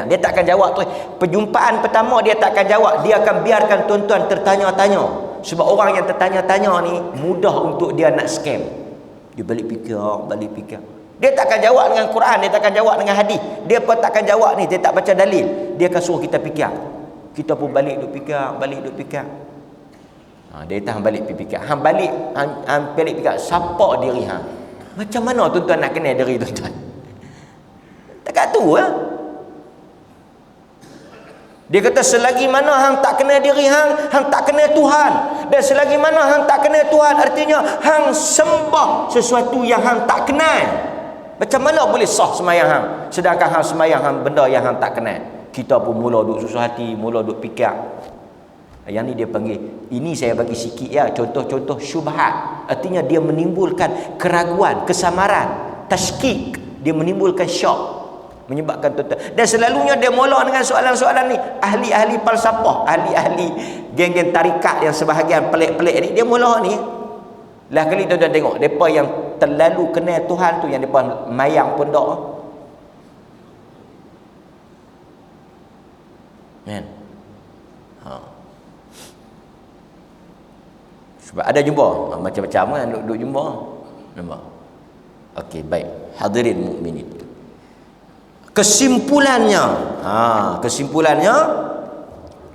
Dia tak akan jawab tu. Perjumpaan pertama dia tak akan jawab. Dia akan biarkan tuan-tuan tertanya-tanya. Sebab orang yang tertanya-tanya ni mudah untuk dia nak scam. Dia balik fikir. Dia tak akan jawab dengan Quran, dia tak akan jawab dengan hadis. Dia pun tak akan jawab ni, dia tak baca dalil. Dia akan suruh kita fikir. Kita pun balik duk fikir. Dia tahan balik fikir. Balik fikir. Siapa diri hang? Macam mana tuan-tuan nak kenal diri tuan-tuan? Tak tahu lah. Dia kata selagi mana hang tak kenal diri hang tak kenal Tuhan. Dan selagi mana hang tak kenal Tuhan, artinya hang sembah sesuatu yang hang tak kenal. Macam mana boleh sah semayang hang sedangkan hang semayang hang benda yang hang tak kenal? Kita pun mula duk susah hati, mula duk fikir. Yang ni dia panggil, ini saya bagi sikit ya, contoh-contoh syubhat. Artinya dia menimbulkan keraguan, kesamaran, tashkik, dia menimbulkan syok, menyebabkan tuan-tuan. Dan selalunya dia mula dengan soalan-soalan ni. Ahli-ahli falsafah, ahli-ahli geng-geng tarikat yang sebahagian pelik-pelik ni, dia mula ni. Lah kali tuan-tuan tengok, mereka yang terlalu kenal Tuhan tu, yang mereka mayang pondok. Kan? Sebab ada jumpa macam-macam kan, duk jumpa. Nampak? Okey, baik. Hadirin mukminin. Kesimpulannya,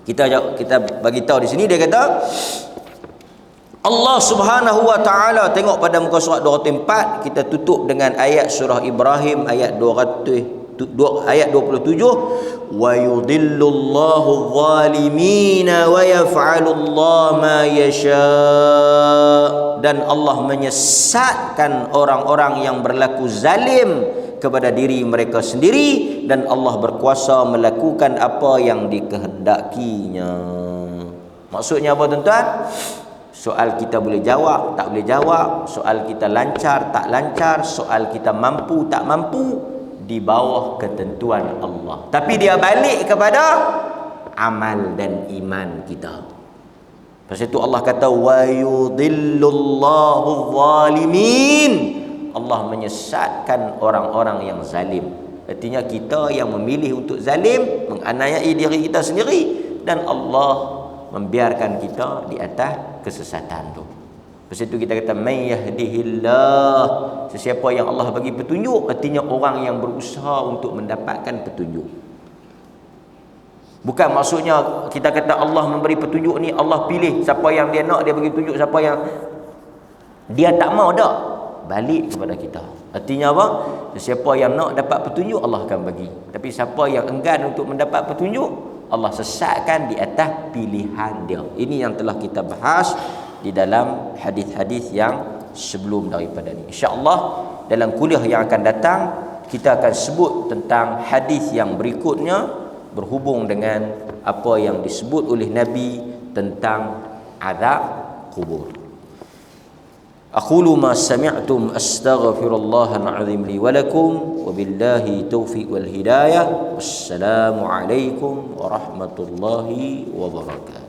kita bagi tahu di sini. Dia kata Allah Subhanahu wa taala, tengok pada muka surat 204, kita tutup dengan ayat surah Ibrahim ayat 27, wa yudhillullahu adh-dhalimina wa yaf'alullahu ma yasha. Dan Allah menyesatkan orang-orang yang berlaku zalim kepada diri mereka sendiri, dan Allah berkuasa melakukan apa yang dikehendakinya. Maksudnya apa tuan-tuan? Soal kita boleh jawab, tak boleh jawab. Soal kita lancar, tak lancar. Soal kita mampu, tak mampu, di bawah ketentuan Allah. Tapi dia balik kepada amal dan iman kita. Pasal itu Allah kata wa yudhillullahu adh-dhalimin. Allah menyesatkan orang-orang yang zalim. Artinya kita yang memilih untuk zalim, menganiayai diri kita sendiri, dan Allah membiarkan kita di atas kesesatan tu. Pasal itu kita kata may yahdihillah, sesiapa yang Allah bagi petunjuk, artinya orang yang berusaha untuk mendapatkan petunjuk. Bukan maksudnya kita kata Allah memberi petunjuk ni, Allah pilih siapa yang dia nak, dia bagi petunjuk, siapa yang dia tak mau, tak. Balik kepada kita. Artinya apa? Siapa yang nak dapat petunjuk, Allah akan bagi. Tapi siapa yang enggan untuk mendapat petunjuk, Allah sesatkan di atas pilihan dia. Ini yang telah kita bahas di dalam hadis-hadis yang sebelum daripada ni. InsyaAllah dalam kuliah yang akan datang, kita akan sebut tentang hadis yang berikutnya berhubung dengan apa yang disebut oleh Nabi tentang azab kubur. أقول ما سمعتم أستغفر الله العظيم لي ولكم وبالله التوفيق والهداية والسلام عليكم ورحمة الله وبركاته.